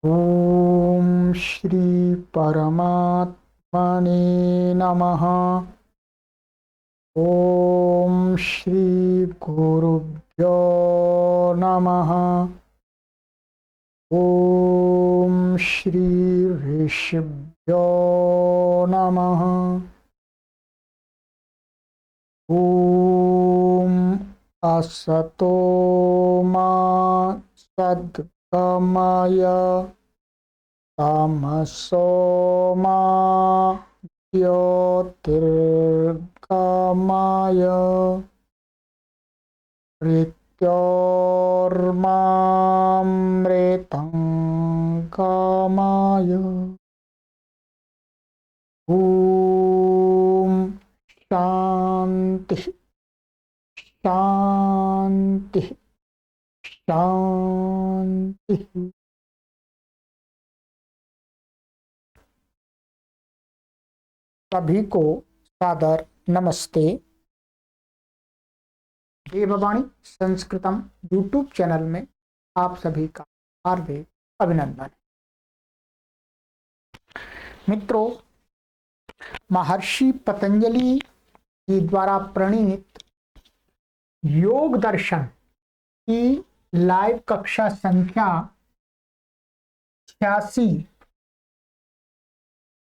ओम श्री परमात्मने नमः। ओम श्री गुरुभ्यो नमः। ओम श्री ऋषिभ्यो नमः। ओम असतो मा सद्गमय तमसो मा ज्योतिर्गमय मृत्योर्मामृतं गमय। ॐ शांति शांति शांति। सभी को सादर नमस्ते। देववाणी संस्कृतम यूट्यूब चैनल में आप सभी का हार्दिक अभिनंदन। मित्रों, महर्षि पतंजलि जी द्वारा प्रणीत योग दर्शन की लाइव कक्षा संख्या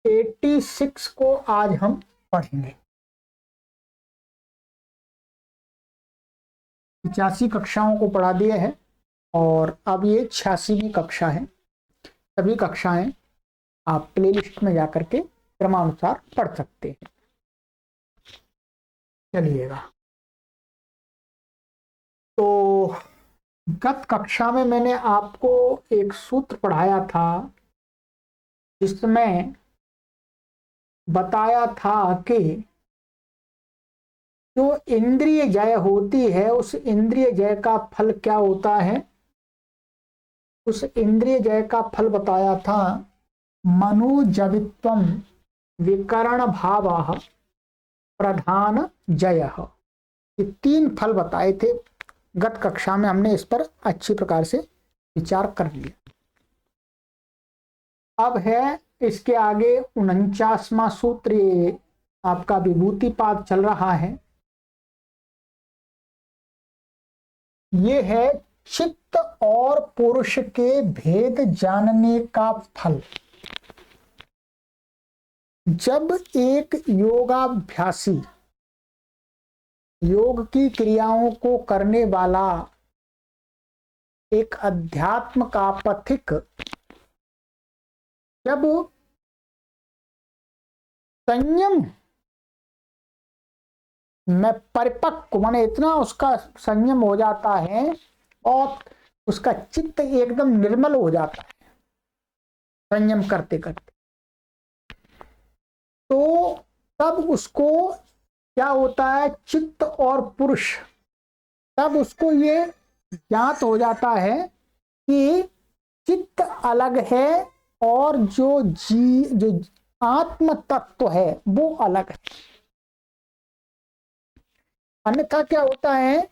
86 को आज हम पढ़ेंगे। 85 कक्षाओं को पढ़ा दिए हैं और अब ये 86वीं कक्षा है। सभी कक्षाएं आप प्लेलिस्ट में जाकर के क्रमानुसार पढ़ सकते हैं। चलिएगा, तो गत कक्षा में मैंने आपको एक सूत्र पढ़ाया था जिसमें बताया था कि जो इंद्रिय जय होती है उस इंद्रिय जय का फल क्या होता है। उस इंद्रिय जय का फल बताया था मनोजवित्वम विकरण भावः प्रधान जयः। ये 3 फल बताए थे गत कक्षा में। हमने इस पर अच्छी प्रकार से विचार कर लिया। अब है इसके आगे 49वां सूत्र, ये आपका विभूतिपाद चल रहा है। ये है चित्त और पुरुष के भेद जानने का फल। जब एक योगाभ्यासी योग की क्रियाओं को करने वाला एक अध्यात्म का पथिक जब संयम में परिपक्व माने इतना उसका संयम हो जाता है और उसका चित्त एकदम निर्मल हो जाता है संयम करते करते, तो तब उसको क्या होता है, चित्त और पुरुष, तब उसको ये ज्ञात हो जाता है कि चित्त अलग है और जो आत्म तत्व है वो अलग है। अन्यथा क्या होता है,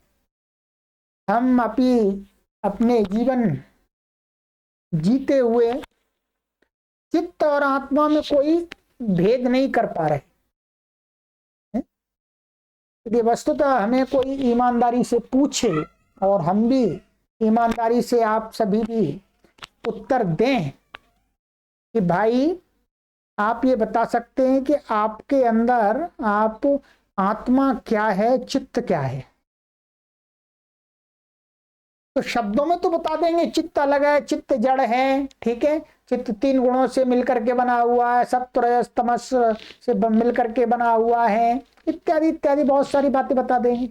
हम अपने जीवन जीते हुए चित्त और आत्मा में कोई भेद नहीं कर पा रहे। यदि वस्तुतः हमें कोई ईमानदारी से पूछे और हम भी ईमानदारी से आप सभी भी उत्तर दें कि भाई आप ये बता सकते हैं कि आपके अंदर आप आत्मा क्या है, चित्त क्या है, तो शब्दों में तो बता देंगे चित्त अलग है, चित्त जड़ है, ठीक है, चित्त 3 गुणों से मिलकर के बना हुआ है, सत्व रजस तमस से मिलकर के बना हुआ है, इत्यादि इत्यादि बहुत सारी बातें बता देंगे।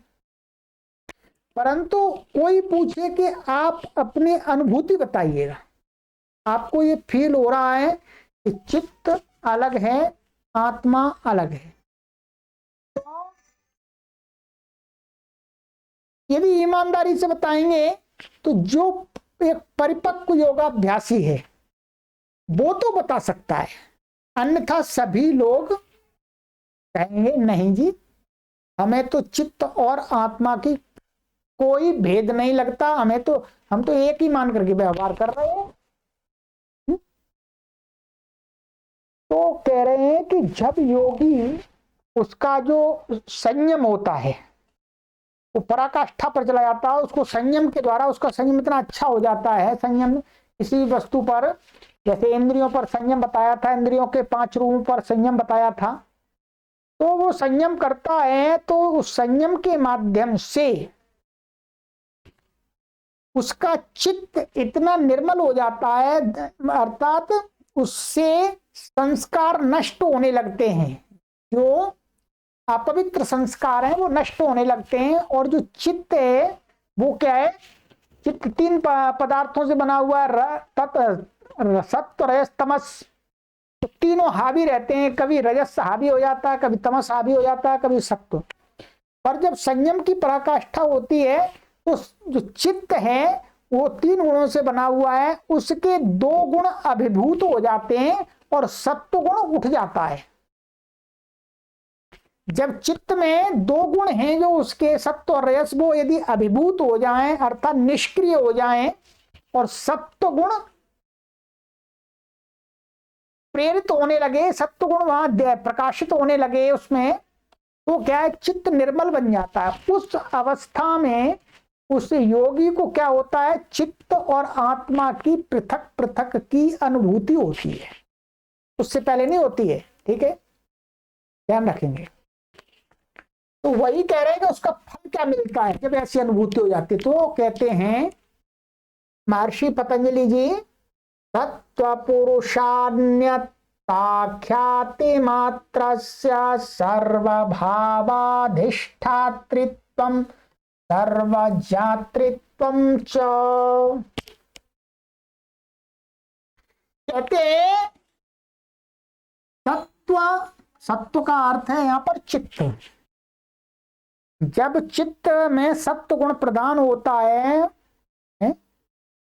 परंतु कोई पूछे कि आप अपनी अनुभूति बताइएगा, आपको ये फील हो रहा है कि चित्त अलग है, आत्मा अलग है, तो यदि ईमानदारी से बताएंगे तो जो एक परिपक्व योगाभ्यासी है वो तो बता सकता है, अन्यथा सभी लोग कहेंगे नहीं जी, हमें तो चित्त और आत्मा की कोई भेद नहीं लगता, हम तो एक ही मान करके व्यवहार कर रहे हैं। तो कह रहे हैं कि जब योगी उसका जो संयम होता है वो पराकाष्ठा पर चला जाता है, उसको संयम के द्वारा उसका संयम इतना अच्छा हो जाता है, संयम किसी वस्तु पर, जैसे इंद्रियों पर संयम बताया था, इंद्रियों के 5 रूपों पर संयम बताया था, तो वो संयम करता है तो उस संयम के माध्यम से उसका चित्त इतना निर्मल हो जाता है, अर्थात उससे संस्कार नष्ट होने लगते हैं, जो अपवित्र संस्कार हैं वो नष्ट होने लगते हैं। और जो चित्त है वो क्या है, चित्त 3 पदार्थों से बना हुआ है, सत्व रजस तमस, तो तीनों हावी रहते हैं, कभी रजस हावी हो जाता है, कभी तमस हावी हो जाता है, कभी सत्व। पर जब संयम की पराकाष्ठा होती है तो जो चित्त है वो 3 गुणों से बना हुआ है, उसके 2 गुण अभिभूत हो जाते हैं और सत्व गुण उठ जाता है। जब चित्त में 2 गुण हैं जो उसके सत्व और रजस, वो यदि अभिभूत हो जाएं अर्थात निष्क्रिय हो जाएं और सत्व गुण प्रेरित होने लगे, सत्व गुण वहां प्रकाशित होने लगे उसमें, तो क्या है, चित्त निर्मल बन जाता है। उस अवस्था में उस योगी को क्या होता है, चित्त और आत्मा की पृथक पृथक की अनुभूति होती है, उससे पहले नहीं होती है। ठीक है, ध्यान रखेंगे। तो वही कह रहे हैं कि उसका फल क्या मिलता है जब ऐसी अनुभूति हो जाती है। तो कहते हैं महर्षि पतंजलि जी, तत्व पुरुषान्यताख्याति मात्रस्य सर्वभावाधिष्ठातृत्वं सर्वजातृत्वं च। कहते हैं तत्व, सत्व का अर्थ है यहां पर चित्त। जब चित्त में सत्व गुण प्रदान होता है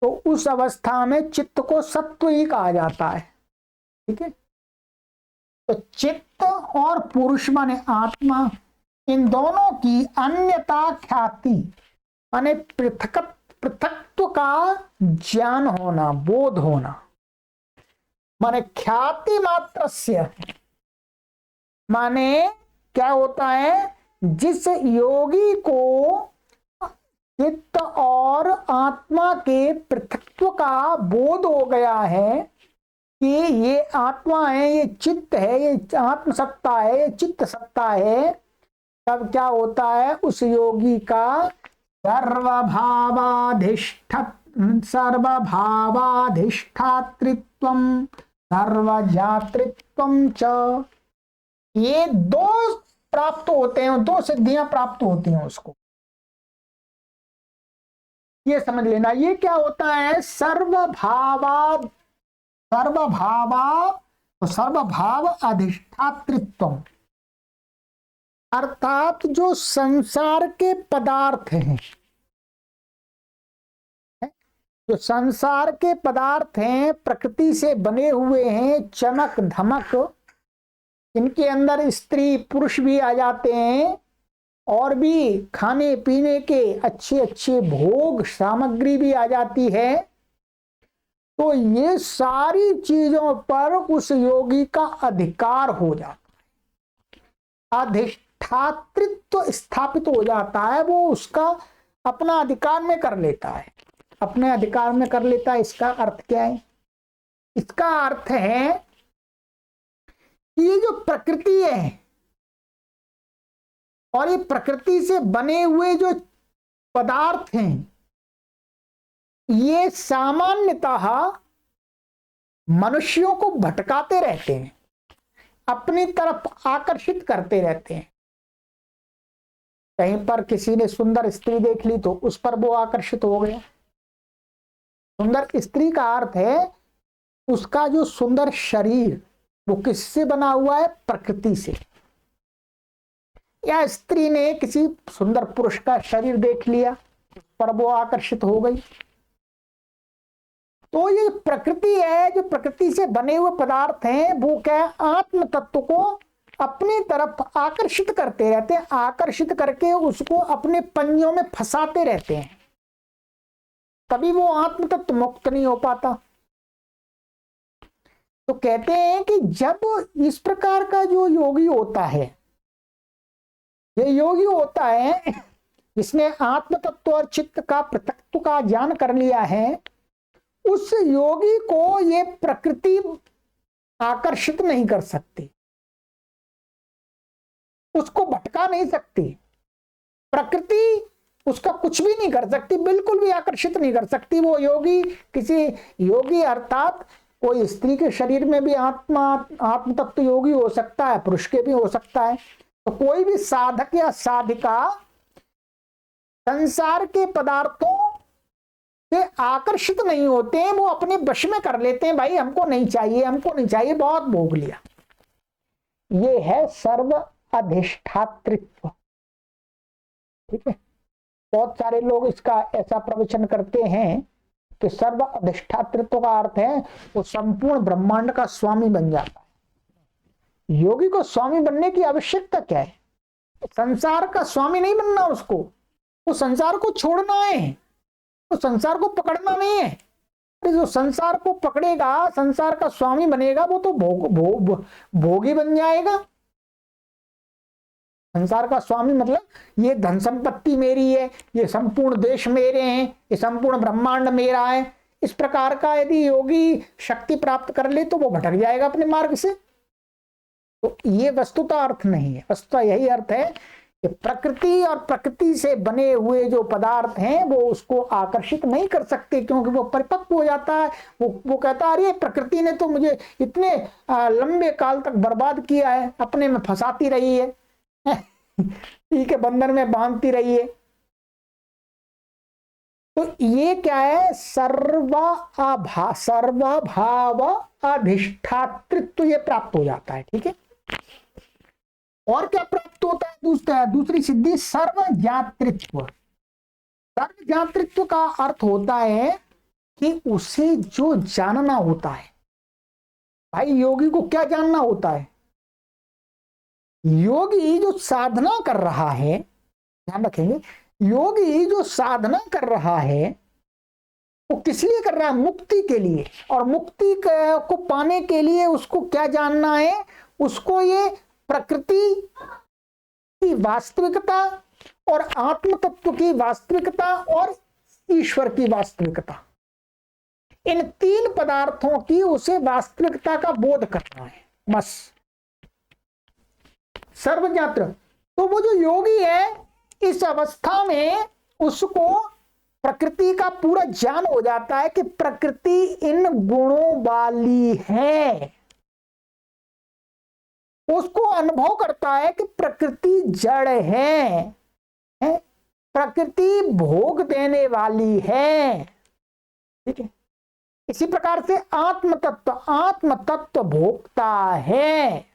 तो उस अवस्था में चित्त को सत्व ही कहा जाता है। ठीक है, तो चित्त और पुरुष माने आत्मा, इन दोनों की अन्यता ख्याति माने पृथकत्व का ज्ञान होना, बोध होना, माने ख्याति मात्रस्य, माने क्या होता है, जिस योगी को चित्त और आत्मा के पृथकत्व का बोध हो गया है कि ये आत्मा है, ये चित्त है, ये आत्म सत्ता है, ये चित्त सत्ता है, तब क्या होता है, उस योगी का सर्वभावाधिष्ठातृत्वं सर्वजातृत्वं च, ये 2 प्राप्त होते हैं, 2 सिद्धियां प्राप्त होती हैं उसको। ये समझ लेना, ये क्या होता है, सर्वभाव अधिष्ठातृत्व, अर्थात जो संसार के पदार्थ हैं, जो संसार के पदार्थ हैं, प्रकृति से बने हुए हैं, चमक धमक, इनके अंदर स्त्री पुरुष भी आ जाते हैं और भी खाने पीने के अच्छे अच्छे भोग सामग्री भी आ जाती है, तो ये सारी चीजों पर उस योगी का अधिकार हो जाता है, अधिष्ठातृत्व स्थापित हो जाता है, वो उसका अपना अधिकार में कर लेता है, अपने अधिकार में कर लेता है। इसका अर्थ क्या है, इसका अर्थ है कि ये जो प्रकृति है और ये प्रकृति से बने हुए जो पदार्थ हैं, ये सामान्यतः मनुष्यों को भटकाते रहते हैं, अपनी तरफ आकर्षित करते रहते हैं। कहीं पर किसी ने सुंदर स्त्री देख ली तो उस पर वो आकर्षित हो गया। सुंदर स्त्री का अर्थ है उसका जो सुंदर शरीर, वो किससे बना हुआ है, प्रकृति से। या स्त्री ने किसी सुंदर पुरुष का शरीर देख लिया, उस पर वो आकर्षित हो गई। तो ये प्रकृति है, जो प्रकृति से बने हुए पदार्थ हैं, वो क्या है, आत्म तत्व को अपनी तरफ आकर्षित करते रहते हैं, आकर्षित करके उसको अपने पंजों में फंसाते रहते हैं, तभी वो आत्म तत्व मुक्त नहीं हो पाता। तो कहते हैं कि जब इस प्रकार का जो योगी होता है, ये योगी होता है जिसने आत्म तत्व और चित्त का पृथकत्व का ज्ञान कर लिया है, उस योगी को ये प्रकृति आकर्षित नहीं कर सकती, उसको भटका नहीं सकती, प्रकृति उसका कुछ भी नहीं कर सकती, बिल्कुल भी आकर्षित नहीं कर सकती। वो योगी किसी योगी अर्थात कोई स्त्री के शरीर में भी आत्म तत्व योगी हो सकता है, पुरुष के भी हो सकता है। तो कोई भी साधक या साधिका संसार के पदार्थों से आकर्षित नहीं होते हैं, वो अपने वश में कर लेते हैं, भाई हमको नहीं चाहिए, हमको नहीं चाहिए, बहुत भोग लिया। ये है सर्व अधिष्ठातृत्व। ठीक है, बहुत सारे लोग इसका ऐसा प्रवचन करते हैं कि सर्व अधिष्ठातृत्व का अर्थ है वो संपूर्ण ब्रह्मांड का स्वामी बन जाता है। योगी को स्वामी बनने की आवश्यकता क्या है? संसार का स्वामी नहीं बनना, उसको वो संसार को छोड़ना है, तो संसार को पकड़ना नहीं है। जो संसार को पकड़ेगा, संसार का स्वामी बनेगा, वो तो भोगी बन जाएगा। संसार का स्वामी मतलब ये धन संपत्ति मेरी है, ये संपूर्ण देश मेरे हैं, ये संपूर्ण ब्रह्मांड मेरा है। इस प्रकार का यदि योगी शक्ति प्राप्त कर ले तो वो भटक जाएगा अपने मार्ग से। तो ये वस्तुतः अर्थ नहीं है। वस्तुतः यही अर्थ है कि प्रकृति और प्रकृति से बने हुए जो पदार्थ हैं वो उसको आकर्षित नहीं कर सकते, क्योंकि वो परिपक्व हो जाता है। वो कहता है अरे प्रकृति ने तो मुझे इतने लंबे काल तक बर्बाद किया है, अपने में फंसाती रही है, ठीक है, बंधन में बांधती रही है। तो ये क्या है? सर्वभाव अधिष्ठातृत्व ये प्राप्त हो जाता है। ठीक है, और क्या प्राप्त होता है? दूसरी सिद्धि सर्वज्ञातृत्व। सर्वज्ञातृत्व का अर्थ होता है कि उसे जो जानना होता है। भाई योगी को क्या जानना होता है? योगी जो साधना कर रहा है, ध्यान रखेंगे, योगी जो साधना कर रहा है वो किस लिए कर रहा है? मुक्ति के लिए। और मुक्ति को पाने के लिए उसको क्या जानना है? उसको ये प्रकृति की वास्तविकता और आत्म तत्व की वास्तविकता और ईश्वर की वास्तविकता, इन तीन पदार्थों की उसे वास्तविकता का बोध करना है, बस। सर्वज्ञात्र। तो वो जो योगी है, इस अवस्था में उसको प्रकृति का पूरा ज्ञान हो जाता है कि प्रकृति इन गुणों वाली है। उसको अनुभव करता है कि प्रकृति जड़ है, प्रकृति भोग देने वाली है। ठीक है, इसी प्रकार से आत्म तत्व भोगता है,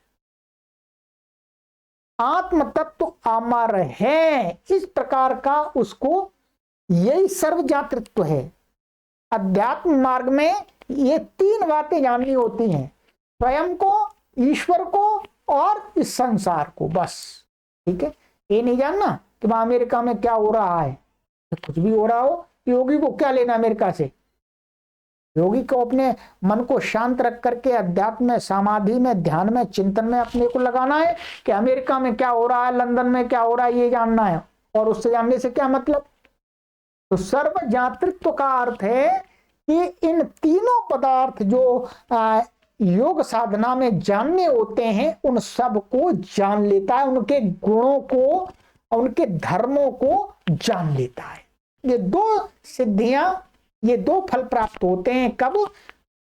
आत्म तत्व अमर है। इस प्रकार का उसको यही सर्वज्ञातृत्व है। अध्यात्म मार्ग में ये तीन बातें जाननी होती हैं, स्वयं को, ईश्वर को और इस संसार को, बस। ठीक है, ये नहीं जानना कि वहां अमेरिका में क्या हो रहा है, कुछ भी हो रहा हो, योगी को क्या लेना अमेरिका से। योगी को अपने मन को शांत रख करके अध्यात्म में, समाधि में, ध्यान में, चिंतन में अपने को लगाना है कि अमेरिका में क्या हो रहा है, लंदन में क्या हो रहा है, ये जानना है। और उससे जानने से क्या मतलब? तो सर्वज्ञातृत्व का अर्थ है कि इन तीनों पदार्थ जो योग साधना में जानने होते हैं, उन सब को जान लेता है, उनके गुणों को, उनके धर्मों को जान लेता है। ये दो सिद्धियां, ये दो फल प्राप्त होते हैं। कब?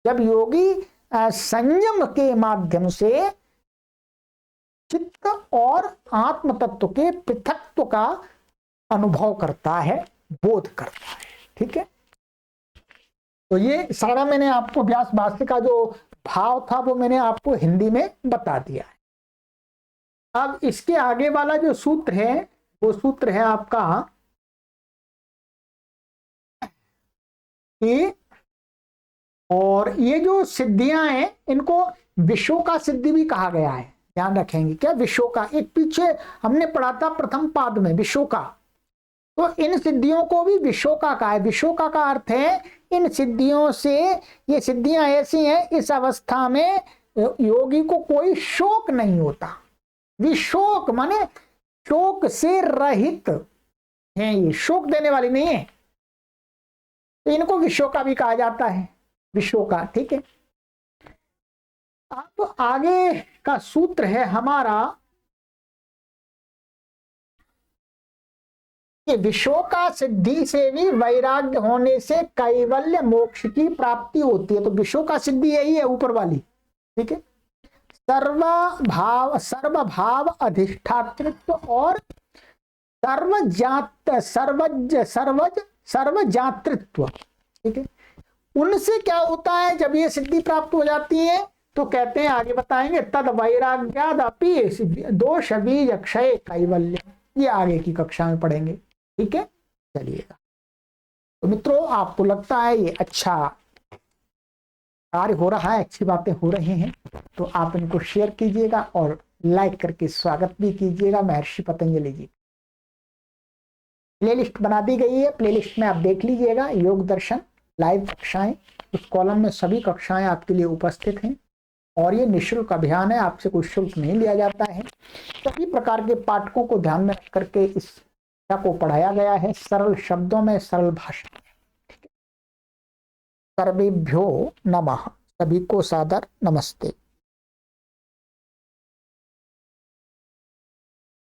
जब योगी संयम के माध्यम से चित्त और आत्म तत्व के पृथकत्व का अनुभव करता है, बोध करता है। ठीक है, तो ये सारा मैंने आपको व्यास भाष्य का जो भाव था वो मैंने आपको हिंदी में बता दिया है। अब इसके आगे वाला जो सूत्र है वो सूत्र है आपका कि, और ये जो सिद्धियां हैं इनको विश्व का सिद्धि भी कहा गया है। ध्यान रखेंगे क्या? विश्व का, एक पीछे हमने पढ़ा था प्रथम पाद में विश्व का, तो इन सिद्धियों को भी विशोका कहा है। विशोका का अर्थ है इन सिद्धियों से, ये सिद्धियां ऐसी हैं इस अवस्था में योगी को कोई शोक नहीं होता। विशोक माने शोक से रहित है, ये शोक देने वाली नहीं है, तो इनको विशोका भी कहा जाता है, विशोका। ठीक है, अब आगे का सूत्र है हमारा कि विशोका सिद्धि से भी वैराग्य होने से कैवल्य मोक्ष की प्राप्ति होती है। तो विशोका सिद्धि यही है ऊपर वाली। ठीक है, सर्वभाव अधिष्ठातृत्व और सर्वजातृत्व। ठीक है, उनसे क्या होता है जब ये सिद्धि प्राप्त हो जाती है, तो कहते हैं आगे बताएंगे तद वैराग्यादपि दोष बीज क्षय कैवल्य। ये आगे की कक्षा में पढ़ेंगे। ठीक है, चलिएगा। तो मित्रों, आपको लगता है ये अच्छा कार्य हो रहा है, अच्छी बातें हो रही हैं, तो आप इनको शेयर कीजिएगा और लाइक करके स्वागत भी कीजिएगा महर्षि पतंजलि जी। प्लेलिस्ट बना दी गई है, प्लेलिस्ट में आप देख लीजिएगा योग दर्शन लाइव कक्षाएं, उस कॉलम में सभी कक्षाएं आपके लिए उपस्थित हैं। और ये निःशुल्क अभियान है, आपसे कोई शुल्क नहीं लिया जाता है। सभी प्रकार के पाठकों को ध्यान में रख करके इस को पढ़ाया गया है, सरल शब्दों में, सरल भाषा में। सर्वेभ्यो नमः, सभी को सादर नमस्ते।